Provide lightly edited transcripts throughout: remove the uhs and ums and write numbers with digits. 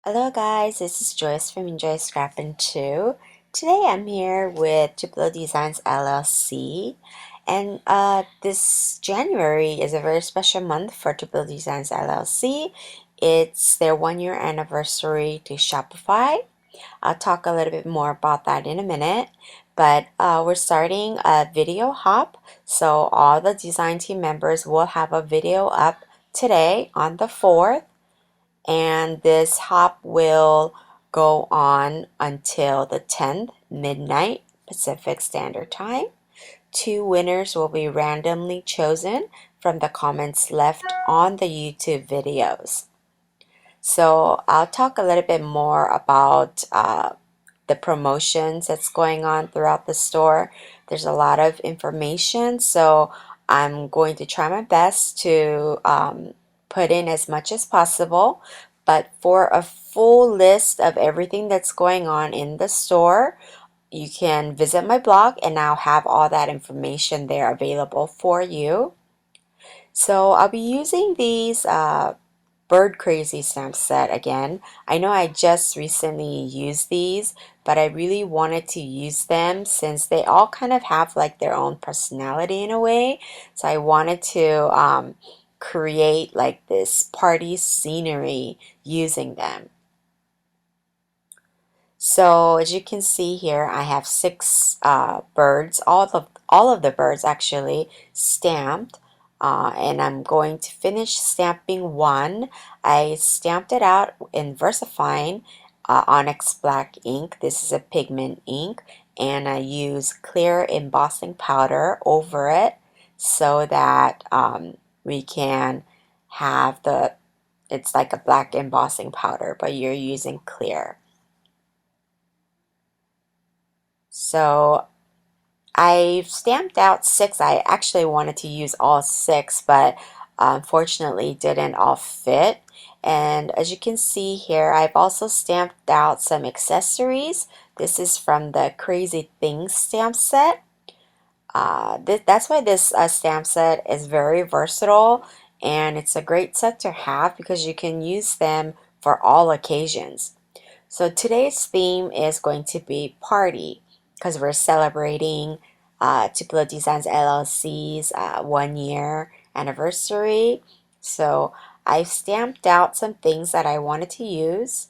Hello guys, this is Joyce from Enjoy Scrapping 2. Today I'm here with Tupelo Designs LLC, and this January is a very special month for Tupelo Designs LLC. It's their 1 year anniversary to Shopify. I'll talk a little bit more about that in a minute, but we're starting a video hop, so all the design team members will have a video up today on the 4th, and this hop will go on until the 10th, midnight Pacific Standard Time. 2 winners will be randomly chosen from the comments left on the YouTube videos. So I'll talk a little bit more about the promotions that's going on throughout the store. There's a lot of information, so I'm going to try my best to put in as much as possible. But for a full list of everything that's going on in the store, you can visit my blog and I'll have all that information there available for you. So I'll be using these Bird Crazy stamp set again. I know I just recently used these, but I really wanted to use them since they all kind of have like their own personality in a way. So I wanted to create like this party scenery using them. So as you can see here, I have 6 birds, all of the birds actually stamped. And I'm going to finish stamping one. I stamped it out in VersaFine Onyx Black ink. This is a pigment ink, and I use clear embossing powder over it so that we can have it's like a black embossing powder, but you're using clear. So I've stamped out 6. I actually wanted to use all 6, but unfortunately didn't all fit. And as you can see here, I've also stamped out some accessories. This is from the Crazy Things stamp set. That's why this stamp set is very versatile, and it's a great set to have because you can use them for all occasions. So today's theme is going to be party, because we're celebrating Tupelo Designs LLC's 1 year anniversary. So I've stamped out some things that I wanted to use.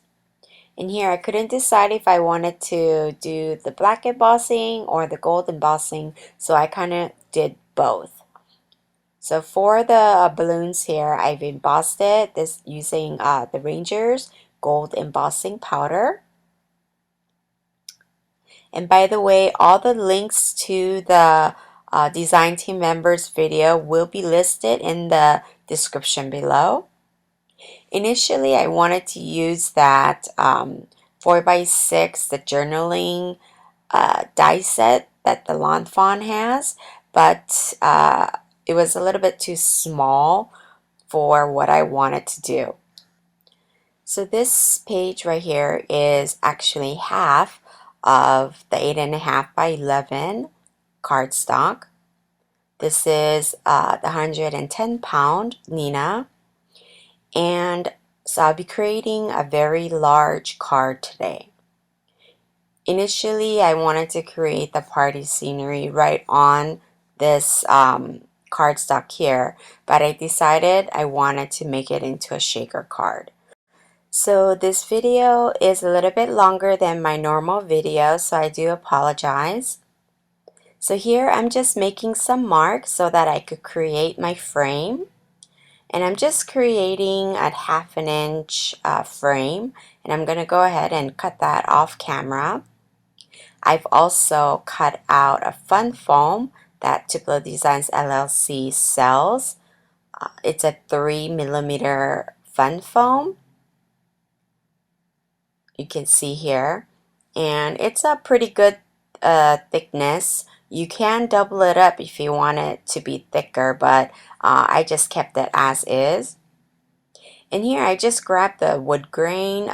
In here, I couldn't decide if I wanted to do the black embossing or the gold embossing, so I kind of did both. So for the balloons here, I've embossed it using the Ranger's gold embossing powder. And by the way, all the links to the design team members video will be listed in the description below. Initially, I wanted to use that 4x6, the journaling die set that the Lawn Fawn has, but it was a little bit too small for what I wanted to do. So this page right here is actually half of the 8.5 by 11 cardstock. This is the 110-pound Nina, and so I'll be creating a very large card today. Initially, I wanted to create the party scenery right on this cardstock here, but I decided I wanted to make it into a shaker card. So this video is a little bit longer than my normal video, so I do apologize. So here I'm just making some marks so that I could create my frame. And I'm just creating a 1/2 inch frame, and I'm going to go ahead and cut that off camera. I've also cut out a fun foam that Tupelo Designs LLC sells. It's a 3mm fun foam. You can see here, and it's a pretty good thickness. You can double it up if you want it to be thicker, but I just kept it as is. And here I just grabbed the wood grain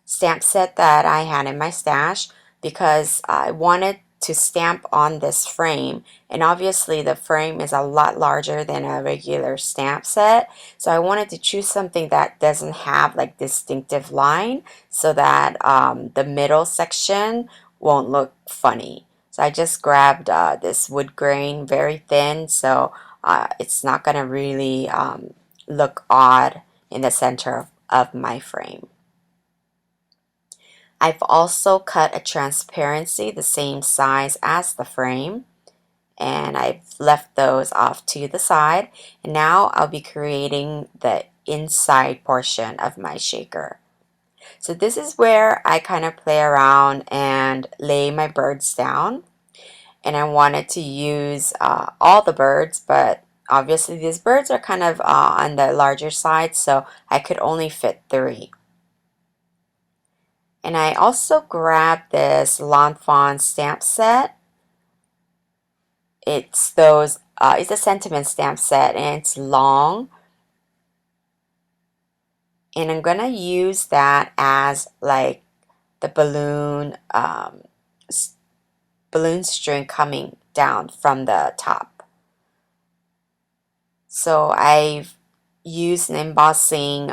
stamp set that I had in my stash because I wanted to stamp on this frame, and obviously the frame is a lot larger than a regular stamp set, so I wanted to choose something that doesn't have like distinctive line so that the middle section won't look funny. So I just grabbed this wood grain, very thin, so it's not gonna really look odd in the center of my frame. I've also cut a transparency the same size as the frame, and I've left those off to the side, and now I'll be creating the inside portion of my shaker. So this is where I kind of play around and lay my birds down, and I wanted to use all the birds, but obviously these birds are kind of on the larger side, so I could only fit 3. And I also grabbed this Lawn Fawn stamp set. It's it's a sentiment stamp set, and it's long. And I'm gonna use that as like the balloon string coming down from the top. So I've used an embossing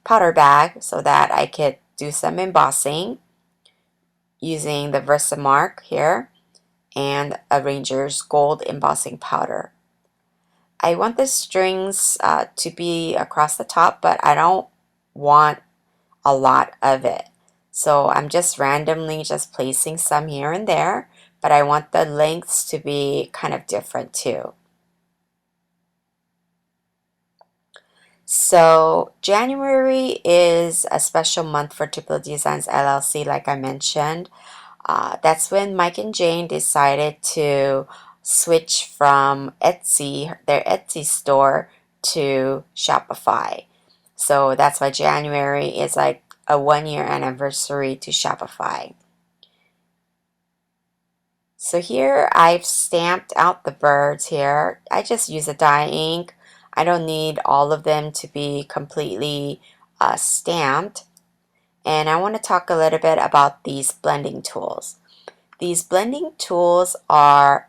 powder bag, so that I could do some embossing using the Versamark here and a Ranger's gold embossing powder. I want the strings to be across the top, but I don't want a lot of it. So I'm just randomly just placing some here and there, but I want the lengths to be kind of different too. So January is a special month for Tupelo Designs LLC, like I mentioned. That's when Mike and Jane decided to switch from Etsy, their Etsy store, to Shopify. So that's why January is like a 1-year anniversary to Shopify. So here I've stamped out the birds here. I just use a dye ink. I don't need all of them to be completely stamped. And I want to talk a little bit about these blending tools. These blending tools are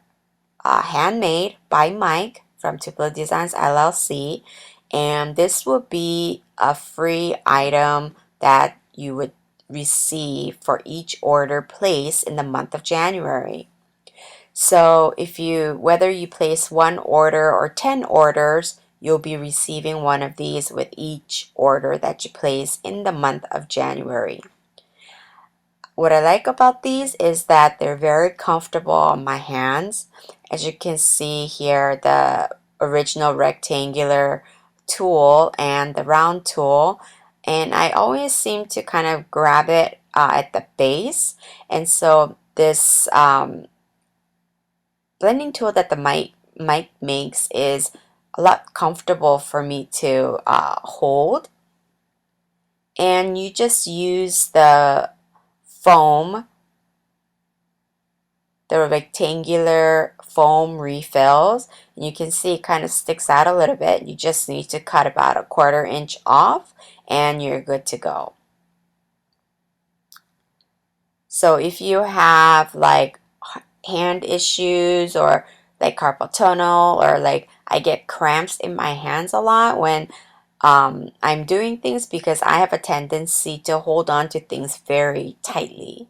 handmade by Mike from Tupelo Designs LLC, and this will be a free item that you would receive for each order placed in the month of January. So whether you place 1 order or 10 orders, you'll be receiving one of these with each order that you place in the month of January. What I like about these is that they're very comfortable on my hands. As you can see here, the original rectangular tool and the round tool, and I always seem to kind of grab it at the base, and so this blending tool that the Mike makes is a lot comfortable for me to hold, and you just use the foam, the rectangular foam refills, and you can see it kind of sticks out a little bit. You just need to cut about a 1/4 inch off and you're good to go. So if you have like hand issues or like carpal tunnel, or like I get cramps in my hands a lot when I'm doing things, because I have a tendency to hold on to things very tightly.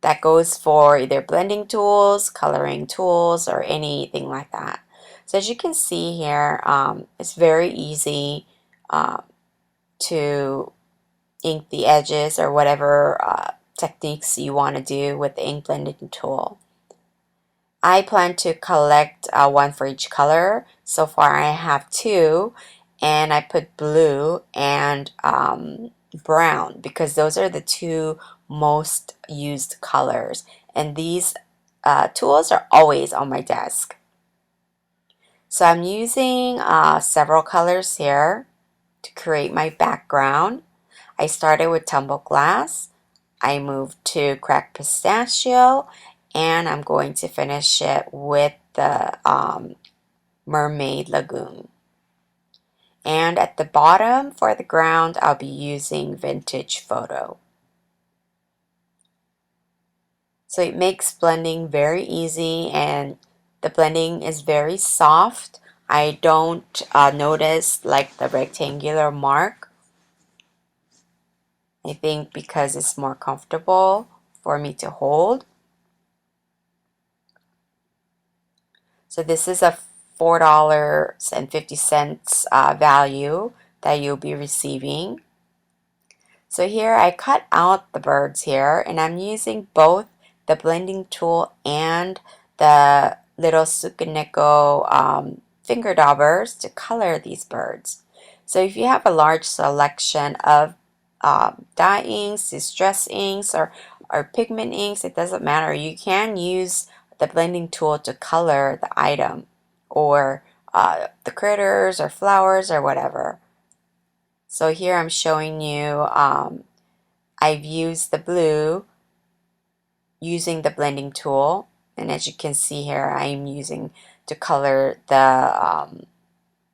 That goes for either blending tools, coloring tools, or anything like that. So as you can see here, it's very easy to ink the edges or whatever techniques you want to do with the ink blending tool. I plan to collect one for each color. So far I have 2, and I put blue and brown because those are the 2 most used colors, and these tools are always on my desk. So I'm using several colors here to create my background. I started with tumble glass, I moved to cracked pistachio, and I'm going to finish it with the mermaid lagoon. And at the bottom for the ground, I'll be using vintage photo. So it makes blending very easy, and the blending is very soft. I don't notice like the rectangular mark. I think because it's more comfortable for me to hold. So this is a $4.50 value that you'll be receiving. So here I cut out the birds here, and I'm using both the blending tool and the little Sukaneko finger daubers to color these birds. So if you have a large selection of dye inks, distress inks, or pigment inks, it doesn't matter. You can use the blending tool to color the item or the critters or flowers or whatever. So here I'm showing you I've used the blue using the blending tool, and as you can see here, I'm using to color the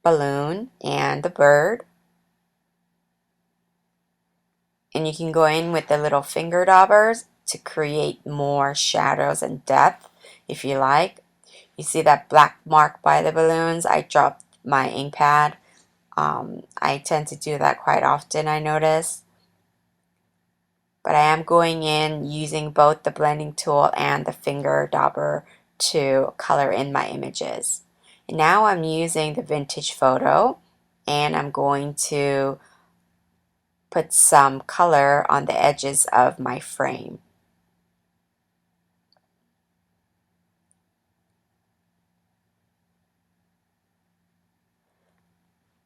balloon and the bird. And you can go in with the little finger daubers to create more shadows and depth if you like. You see that black mark by the balloons? I dropped my ink pad. I tend to do that quite often, I notice. But I am going in using both the blending tool and the finger dauber to color in my images. And now I'm using the vintage photo, and I'm going to put some color on the edges of my frame.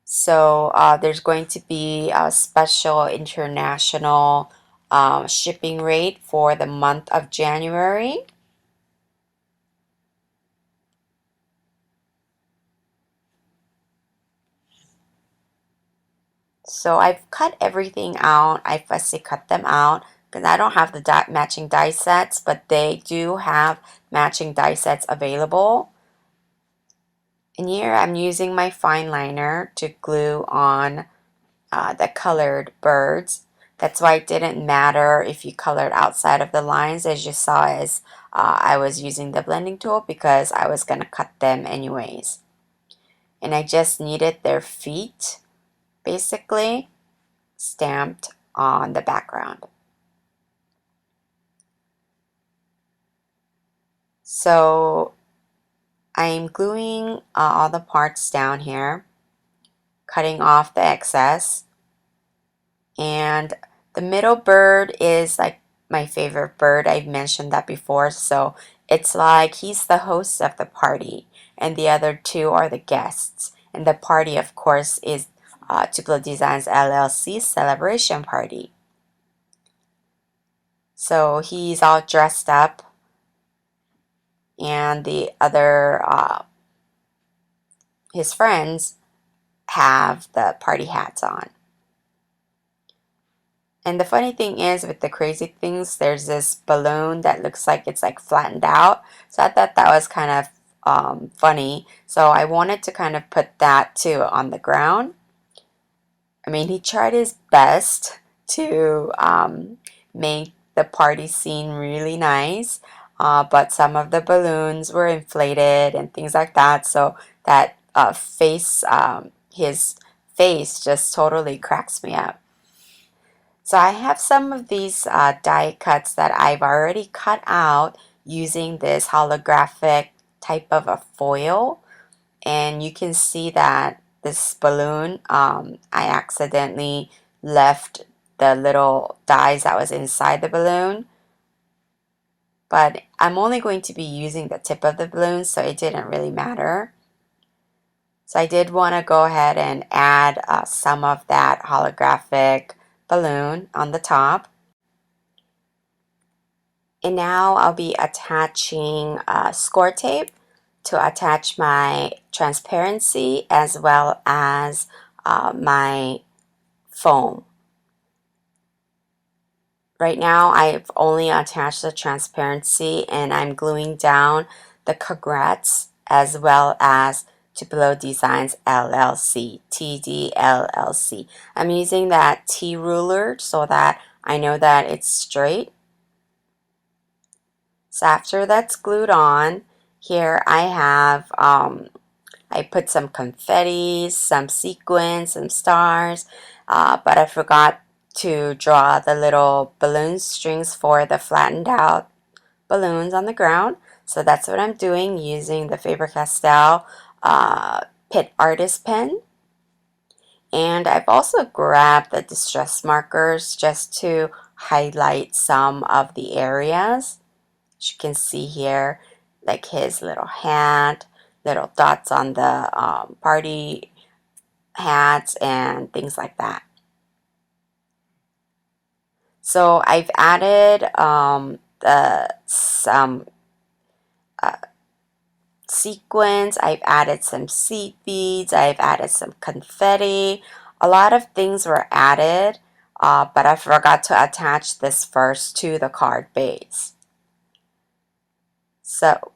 So there's going to be a special international shipping rate for the month of January. So I've cut everything out. I fussy cut them out because I don't have the matching die sets, but they do have matching die sets available. And here I'm using my fine liner to glue on the colored birds. That's why it didn't matter if you colored outside of the lines, as you saw as I was using the blending tool, because I was going to cut them anyways. And I just needed their feet basically stamped on the background. So I'm gluing all the parts down here, cutting off the excess, and the middle bird is like my favorite bird. I've mentioned that before, so it's like he's the host of the party and the other two are the guests, and the party of course is Tupelo Designs LLC celebration party. So he's all dressed up, and the other his friends have the party hats on. And the funny thing is, with the crazy things, there's this balloon that looks like it's like flattened out. So I thought that was kind of funny. So I wanted to kind of put that too on the ground. I mean, he tried his best to make the party scene really nice. But some of the balloons were inflated and things like that. So that his face just totally cracks me up. So I have some of these die cuts that I've already cut out using this holographic type of a foil, and you can see that this balloon, I accidentally left the little dies that was inside the balloon, but I'm only going to be using the tip of the balloon, so it didn't really matter. So I did want to go ahead and add some of that holographic balloon on the top. And now I'll be attaching score tape to attach my transparency as well as my foam. Right now I've only attached the transparency, and I'm gluing down the congrats as well as Tupelo Designs LLC, TDLLC. I'm using that T ruler so that I know that it's straight. So after that's glued on, here I have, I put some confetti, some sequins, some stars, but I forgot to draw the little balloon strings for the flattened out balloons on the ground. So that's what I'm doing using the Faber-Castell Pit Artist pen. And I've also grabbed the distress markers just to highlight some of the areas. As you can see here, like his little hat, little dots on the party hats and things like that. So I've added some sequins, I've added some seed beads, I've added some confetti. A lot of things were added, but I forgot to attach this first to the card base. So,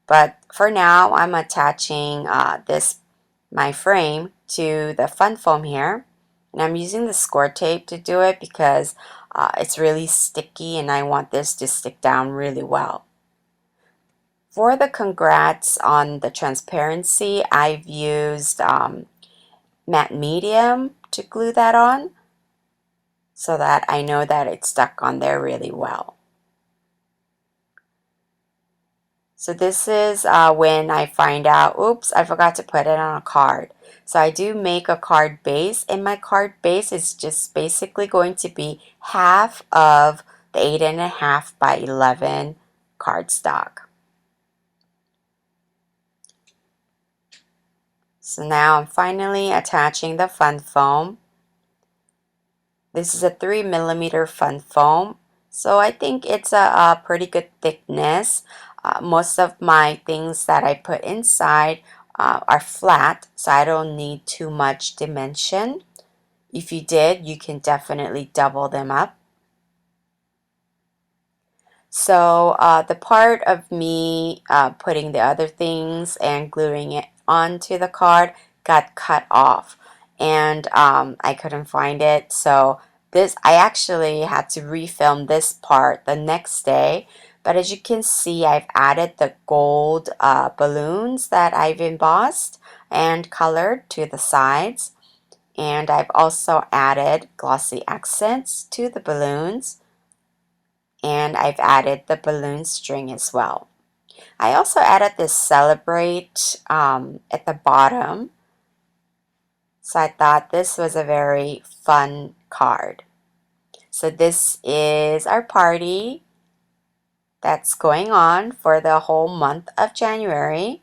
but for now, I'm attaching my frame to the fun foam here. And I'm using the score tape to do it because it's really sticky and I want this to stick down really well. For the congrats on the transparency, I've used matte medium to glue that on so that I know that it's stuck on there really well. So this is when I find out, oops, I forgot to put it on a card. So I do make a card base, and my card base is just basically going to be half of the 8.5 by 11 cardstock. So now I'm finally attaching the fun foam. This is a 3mm fun foam, so I think it's a pretty good thickness. Most of my things that I put inside are flat, so I don't need too much dimension. If you did, you can definitely double them up. So the part of me putting the other things and gluing it onto the card got cut off, and I couldn't find it. So I actually had to refilm this part the next day. But as you can see, I've added the gold balloons that I've embossed and colored to the sides. And I've also added glossy accents to the balloons. And I've added the balloon string as well. I also added this celebrate at the bottom. So I thought this was a very fun card. So this is our party that's going on for the whole month of January.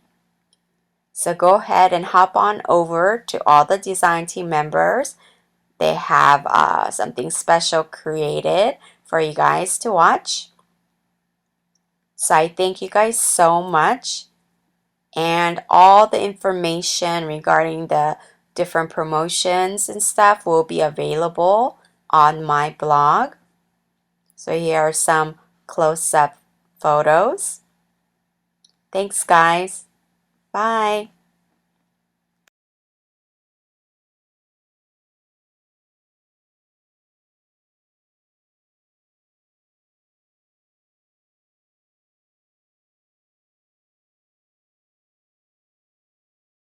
So go ahead and hop on over to all the design team members. They have something special created for you guys to watch. So I thank you guys so much. And all the information regarding the different promotions and stuff will be available on my blog. So here are some close-up photos. Thanks, guys. Bye.